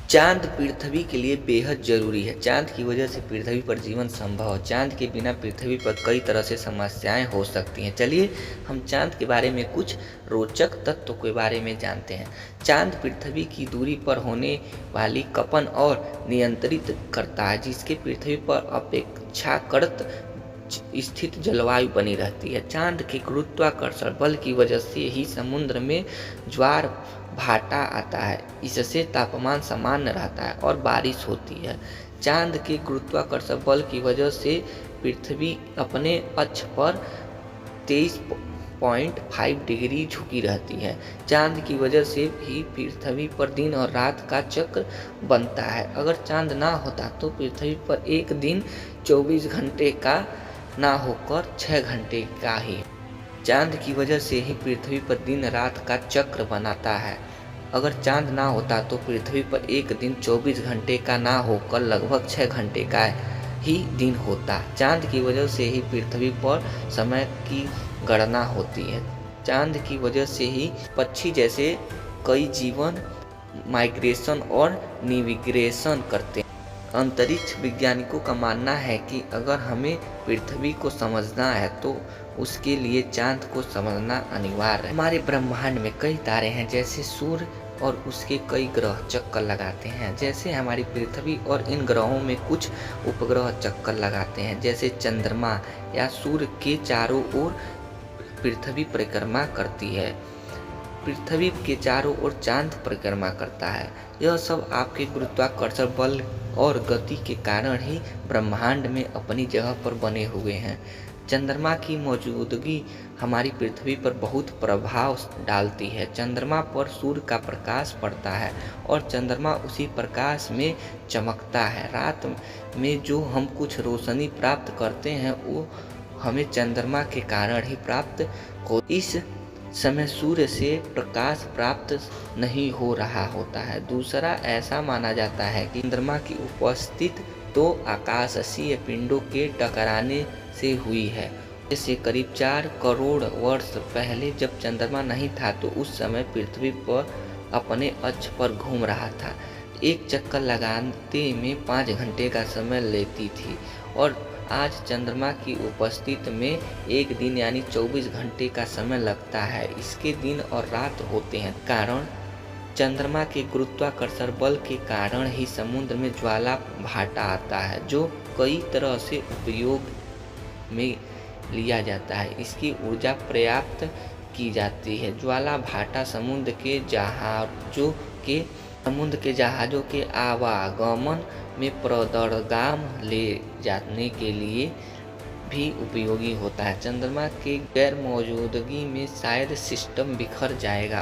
चाँद पृथ्वी के लिए बेहद ज़रूरी है। चाँद की वजह से पृथ्वी पर जीवन संभव है। चाँद के बिना पृथ्वी पर कई तरह से समस्याएं हो सकती हैं। चलिए हम चाँद के बारे में कुछ रोचक तथ्यों के बारे में जानते हैं। चाँद पृथ्वी की दूरी पर होने वाली कंपन और नियंत्रित करता है, जिसके पृथ्वी पर अपेक्षाकृत स्थित जलवायु बनी रहती है। चाँद के गुरुत्वाकर्षण बल की वजह से ही समुद्र में ज्वार भाटा आता है। इससे तापमान सामान्य रहता है और बारिश होती है। चाँद के गुरुत्वाकर्षण बल की वजह से पृथ्वी अपने अक्ष पर 23.5 डिग्री झुकी रहती है। चाँद की वजह से ही पृथ्वी पर दिन और रात का चक्र बनता है। अगर चाँद ना होता तो पृथ्वी पर एक दिन 24 घंटे का ना होकर 6 घंटे का ही। चाँद की वजह से ही पृथ्वी पर दिन रात का चक्र बनाता है। अगर चाँद ना होता तो पृथ्वी पर एक दिन 24 घंटे का ना होकर लगभग 6 घंटे का ही दिन होता। चाँद की वजह से ही पृथ्वी पर समय की गणना होती है। चाँद की वजह से ही पक्षी जैसे कई जीवन माइग्रेशन और नेविगेशन करते हैं। अंतरिक्ष वैज्ञानिकों का मानना है कि अगर हमें पृथ्वी को समझना है तो उसके लिए चाँद को समझना अनिवार्य है। हमारे ब्रह्मांड में कई तारे हैं, जैसे सूर्य और उसके कई ग्रह चक्कर लगाते हैं। जैसे हमारी पृथ्वी और इन ग्रहों में कुछ उपग्रह चक्कर लगाते हैं, जैसे चंद्रमा या सूर्य के चारों ओर पृथ्वी परिक्रमा करती है। पृथ्वी के चारों ओर चाँद परिक्रमा करता है। यह सब आपके गुरुत्वाकर्षण बल और गति के कारण ही ब्रह्मांड में अपनी जगह पर बने हुए हैं। चंद्रमा की मौजूदगी हमारी पृथ्वी पर बहुत प्रभाव डालती है। चंद्रमा पर सूर्य का प्रकाश पड़ता है और चंद्रमा उसी प्रकाश में चमकता है। रात में जो हम कुछ रोशनी प्राप्त करते हैं वो हमें चंद्रमा के कारण ही प्राप्त हो। इस समय सूर्य से प्रकाश प्राप्त नहीं हो रहा होता है। दूसरा, ऐसा माना जाता है कि चंद्रमा की उपस्थिति दो आकाशीय पिंडों के टकराने से हुई है। जैसे करीब 4 करोड़ वर्ष पहले जब चंद्रमा नहीं था तो उस समय पृथ्वी पर अपने अक्ष पर घूम रहा था। एक चक्कर लगाते में 5 घंटे का समय लेती थी और आज चंद्रमा की उपस्थिति में एक दिन यानी 24 घंटे का समय लगता है। इसके दिन और रात होते हैं। कारण चंद्रमा के गुरुत्वाकर्षण बल के कारण ही समुद्र में ज्वाला भाटा आता है, जो कई तरह से उपयोग में लिया जाता है। इसकी ऊर्जा पर्याप्त की जाती है। ज्वाला भाटा समुद्र के जहाज़ों के आवागमन में प्रदर्गाम ले जाने के लिए भी उपयोगी होता है। चंद्रमा के गैर मौजूदगी में शायद सिस्टम बिखर जाएगा।